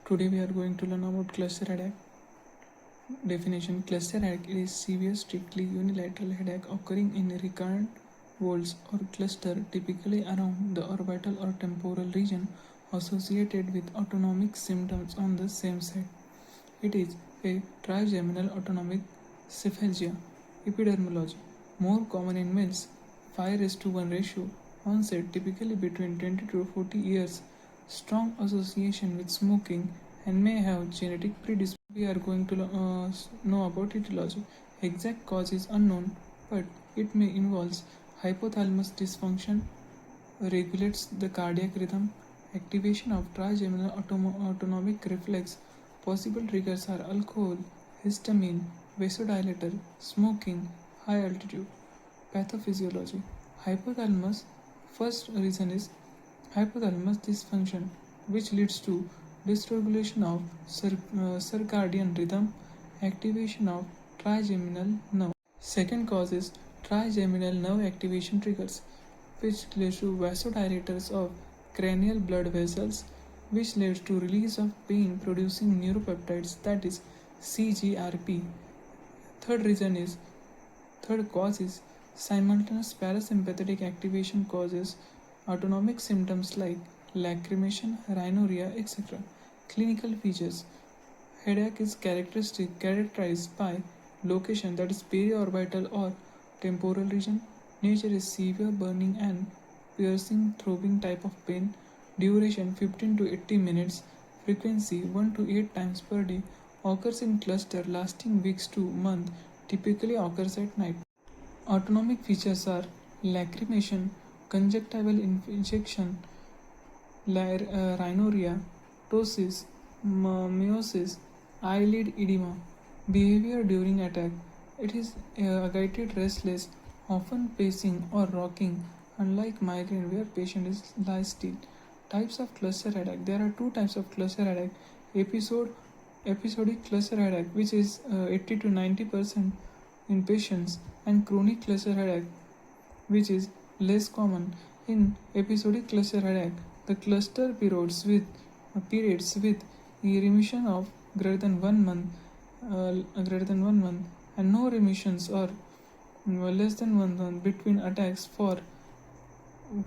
Today we are going to learn about cluster headache. Definition: cluster headache is severe, strictly unilateral headache occurring in recurrent folds or cluster, typically around the orbital or temporal region, associated with autonomic symptoms on the same side. It is a trigeminal autonomic cephalgia. Epidemiology: more common in males, 5:1 ratio. Onset typically between 20 to 40 years. Strong association with smoking and may have genetic predisposition. We are going to know about etiology. Exact cause is unknown, but it may involve hypothalamus dysfunction, regulates the cardiac rhythm, activation of trigeminal autonomic reflex. Possible triggers are alcohol, histamine, vasodilator, smoking, high altitude. Pathophysiology: hypothalamus. First reason is hypothalamus dysfunction, which leads to dysregulation of circadian rhythm, activation of trigeminal nerve. Second cause is trigeminal nerve activation triggers, which leads to vasodilators of cranial blood vessels, which leads to release of pain producing neuropeptides, that is CGRP. Third cause is simultaneous parasympathetic activation causes autonomic symptoms like lacrimation, rhinorrhea, etc. Clinical features: headache is characterized by location, that is periorbital or temporal region. Nature is severe burning and piercing throbbing type of pain. Duration 15 to 80 minutes. Frequency 1 to 8 times per day. Occurs in cluster lasting weeks to months. Typically occurs at night. Autonomic features are lacrimation, conjunctival injection, rhinorrhea, ptosis, meiosis, eyelid edema. Behavior during attack: it is agitated, restless, often pacing or rocking, unlike migraine where patient lies still. Types of cluster headache: there are two types of cluster headache. Episodic cluster headache, which is 80 to 90% in patients, and chronic cluster headache, which is less common. In episodic cluster headache, the cluster periods with remission of greater than 1 month, and no remissions or less than 1 month between attacks for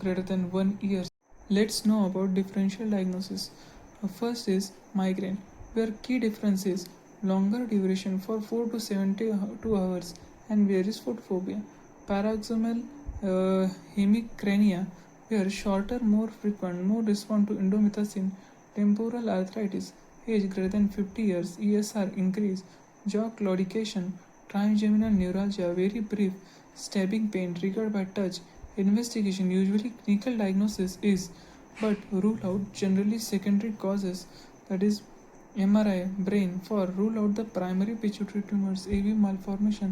greater than 1 year. Let's know about differential diagnosis. First is migraine, where key difference is longer duration for 4 to 72 hours and varies photophobia. Paroxysmal hemicrania, where shorter, more frequent, more respond to indomethacin. Temporal arthritis, age greater than 50 years, ESR increase. Jaw claudication, trigeminal neuralgia, very brief, stabbing pain triggered by touch. Investigation: usually clinical diagnosis is, but rule out generally secondary causes, that is MRI brain for rule out the primary pituitary tumors, AV malformation,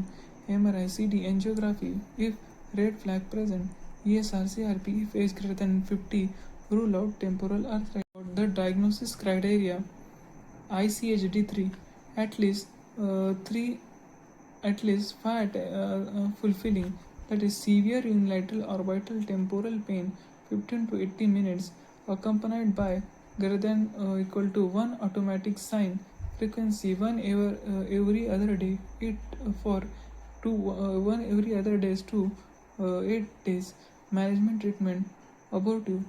MRI CD angiography if red flag present, ESR CRP if age greater than 50, rule out temporal arthritis. The diagnosis criteria: ICHD3 at least 5 fulfilling, that is severe unilateral orbital temporal pain 15 to 80 minutes accompanied by greater than equal to 1 automatic sign. Frequency 1 every other day, it for 1 every other days to 8 days. Management treatment: abortive,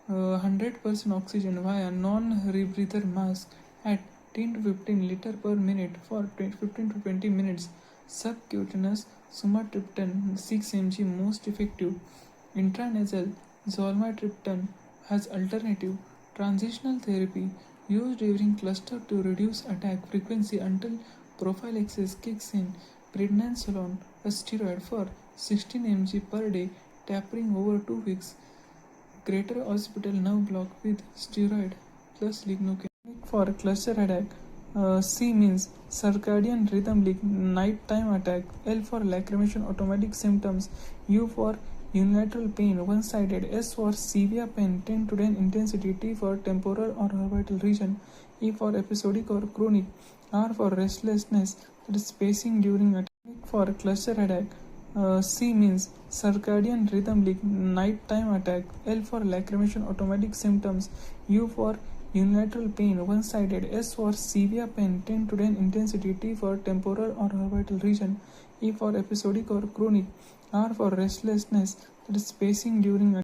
100% oxygen via non-rebreather mask at 10 to 15 liter per minute for 15 to 20 minutes. Subcutaneous sumatriptan 6 mg most effective. Intranasal zolmitriptan has alternative. Transitional therapy used during cluster to reduce attack frequency until prophylaxis kicks in. Prednisolone, a steroid for 16 mg per day, tapering over 2 weeks. Greater occipital nerve block with steroid plus lignocaine. For cluster headache, C means circadian rhythm leak, nighttime attack. L for lacrimation, automatic symptoms. U for unilateral pain, one-sided. S for severe pain, 10 to 10 intensity. T for temporal or orbital region. E for episodic or chronic. R for restlessness, that is spacing during attack. For cluster headache, C means circadian rhythm leak, nighttime attack. L for lacrimation, automatic symptoms. U for unilateral pain, one-sided. S for severe pain, 10 to 10 intensity. T for temporal or orbital region. E for episodic or chronic. R for restlessness, that is spacing during